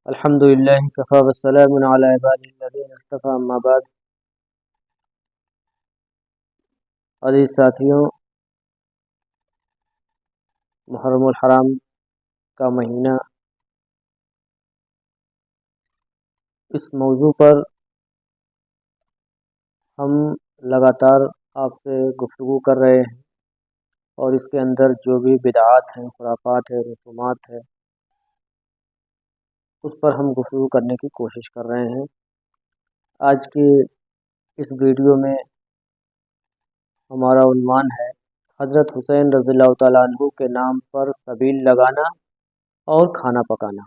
الحمدللہ کفا وسلام علی عبادہ الذین اصطفی اما بعد۔ عزیز ساتھیوں، محرم الحرام کا مہینہ، اس موضوع پر ہم لگاتار آپ سے گفتگو کر رہے ہیں اور اس کے اندر جو بھی بدعات ہیں، خرافات ہیں، رسومات ہیں، اس پر ہم گفتگو کرنے کی کوشش کر رہے ہیں۔ آج کی اس ویڈیو میں ہمارا عنوان ہے حضرت حسین رضی اللہ تعالیٰ عنہ کے نام پر سبیل لگانا اور کھانا پکانا۔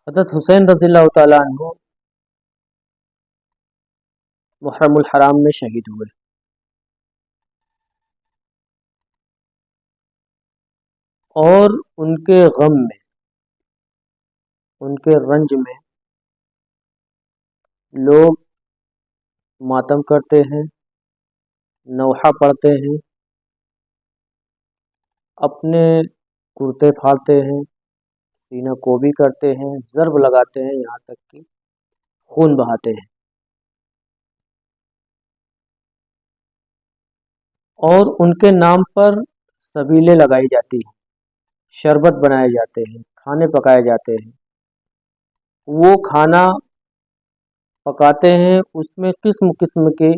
حضرت حسین رضی اللہ تعالیٰ عنہ محرم الحرام میں شہید ہوئے، اور ان کے غم میں، ان کے رنج میں لوگ ماتم کرتے ہیں، نوحہ پڑھتے ہیں، اپنے کرتے پھاڑتے ہیں، سینہ کوبی کرتے ہیں، ضرب لگاتے ہیں، یہاں تک کہ خون بہاتے ہیں، اور ان کے نام پر سبیلیں لگائی جاتی ہیں، شربت بنائے جاتے ہیں، کھانے پکائے جاتے ہیں۔ وہ کھانا پکاتے ہیں، اس میں قسم قسم کی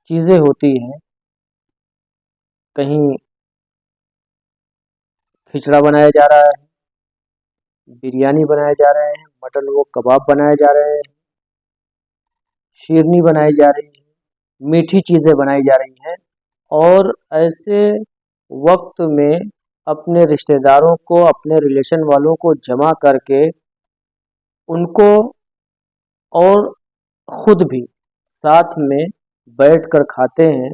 چیزیں ہوتی ہیں، کہیں کھچڑا بنایا جا رہا ہے، بریانی بنائے جا رہے ہیں، مٹن وہ کباب بنائے جا رہے ہیں، شیرنی بنائی جا رہی ہے، میٹھی چیزیں بنائی جا رہی ہیں، اور ایسے وقت میں اپنے رشتہ داروں کو، اپنے ریلیشن والوں کو جمع کر کے ان کو اور خود بھی ساتھ میں بیٹھ کر کھاتے ہیں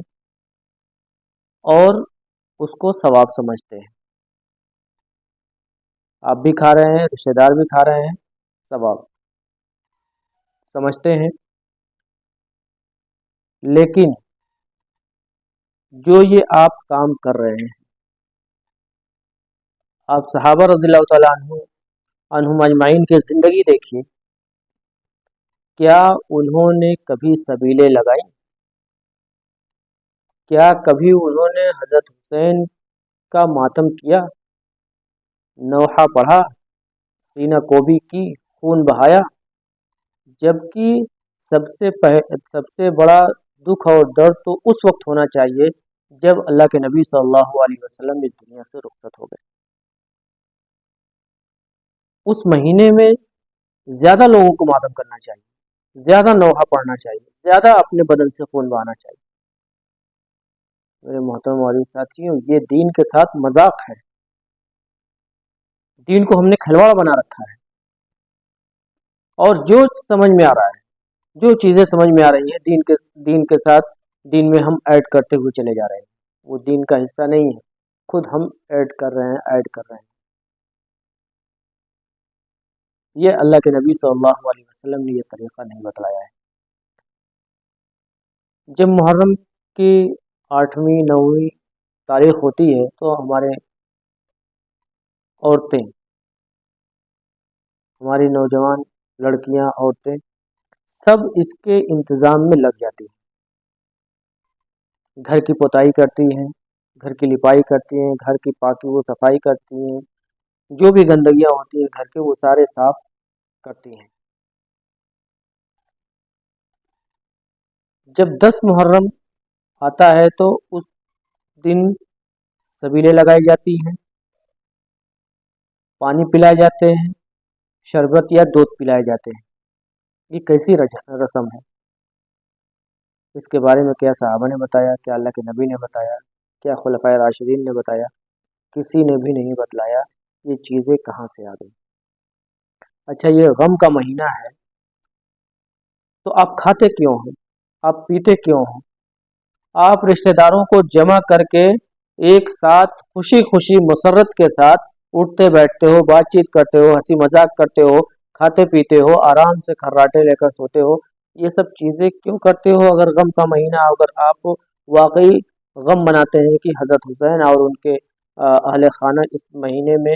اور اس کو ثواب سمجھتے ہیں۔ آپ بھی کھا رہے ہیں، رشتہ دار بھی کھا رہے ہیں، ثواب سمجھتے ہیں۔ لیکن جو یہ آپ کام کر رہے ہیں، آپ صحابہ رضی اللہ تعالیٰ عنہم اجمعین کی زندگی دیکھیے، کیا انہوں نے کبھی سبیلیں لگائی؟ کیا کبھی انہوں نے حضرت حسین کا ماتم کیا، نوحہ پڑھا، سینہ کوبی کی، خون بہایا؟ جبکہ سب سے بڑا دکھ اور درد تو اس وقت ہونا چاہیے جب اللہ کے نبی صلی اللہ علیہ وسلم اس دنیا سے رخصت ہو گئے۔ اس مہینے میں زیادہ لوگوں کو ماتم کرنا چاہیے، زیادہ نوحہ پڑھنا چاہیے، زیادہ اپنے بدن سے خون بہانا چاہیے۔ میرے محترم والد ساتھیوں، یہ دین کے ساتھ مذاق ہے، دین کو ہم نے کھلواڑ بنا رکھا ہے، اور جو سمجھ میں آ رہا ہے، جو چیزیں سمجھ میں آ رہی ہیں دین کے ساتھ، دین میں ہم ایڈ کرتے ہوئے چلے جا رہے ہیں۔ وہ دین کا حصہ نہیں ہے، خود ہم ایڈ کر رہے ہیں۔ یہ اللہ کے نبی صلی اللہ علیہ وسلم نے یہ طریقہ نہیں بتلایا ہے۔ جب محرم کی 8ویں 9ویں تاریخ ہوتی ہے تو ہمارے عورتیں، ہماری نوجوان لڑکیاں، عورتیں سب اس کے انتظام میں لگ جاتی ہیں، گھر کی پتائی کرتی ہیں، گھر کی لپائی کرتی ہیں، گھر کی پاکی و صفائی کرتی ہیں، جو بھی گندگیاں ہوتی ہیں گھر کے وہ سارے صاف کرتی ہیں۔ جب 10 محرم آتا ہے تو اس دن سبیلیں لگائی جاتی ہیں، پانی پلائے جاتے ہیں، شربت یا دودھ پلائے جاتے ہیں۔ یہ کیسی رسم ہے؟ اس کے بارے میں کیا صحابہ نے بتایا، کیا اللہ کے نبی نے بتایا، کیا خلفائے راشدین نے بتایا؟ کسی نے بھی نہیں بتلایا۔ یہ چیزیں کہاں سے آ گئی؟ اچھا، یہ غم کا مہینہ ہے تو آپ کھاتے کیوں ہیں؟ آپ پیتے کیوں ہیں؟ آپ رشتہ داروں کو جمع کر کے ایک ساتھ خوشی خوشی مسرت کے ساتھ اٹھتے بیٹھتے ہو، بات چیت کرتے ہو، ہنسی مذاق کرتے ہو، کھاتے پیتے ہو، آرام سے کھراٹے لے کر سوتے ہو، یہ سب چیزیں کیوں کرتے ہو؟ اگر غم کا مہینہ، اگر آپ واقعی غم مناتے ہیں کہ حضرت حسین اور ان کے اہل خانہ اس مہینے میں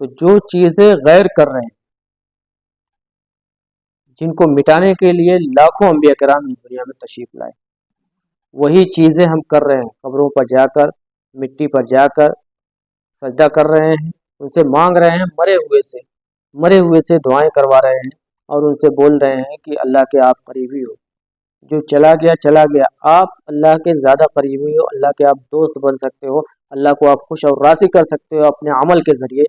تو جو چیزیں غیر کر رہے ہیں، جن کو مٹانے کے لیے لاکھوں انبیاء کرام اس دنیا میں تشریف لائے، وہی چیزیں ہم کر رہے ہیں، قبروں پر جا کر، مٹی پر جا کر سجدہ کر رہے ہیں، ان سے مانگ رہے ہیں، مرے ہوئے سے دعائیں کروا رہے ہیں، اور ان سے بول رہے ہیں کہ اللہ کے آپ قریبی ہو، جو چلا گیا چلا گیا، آپ اللہ کے زیادہ قریبی ہو، اللہ کے آپ دوست بن سکتے ہو، اللہ کو آپ خوش اور راضی کر سکتے ہو اپنے عمل کے ذریعے،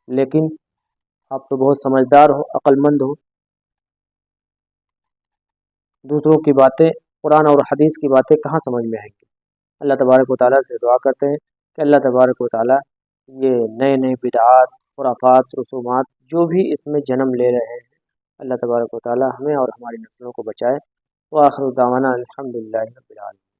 لیکن آپ تو بہت سمجھدار ہو، عقل مند ہو، دوسروں کی باتیں، قرآن اور حدیث کی باتیں کہاں سمجھ میں آئیں گی؟ اللہ تبارک و تعالیٰ سے دعا کرتے ہیں کہ اللہ تبارک و تعالیٰ یہ نئے نئے بدعات، خرافات، رسومات جو بھی اس میں جنم لے رہے ہیں، اللہ تبارک و تعالیٰ ہمیں اور ہماری نسلوں کو بچائے۔ وآخر دعوانا الحمدللہ رب العالمین۔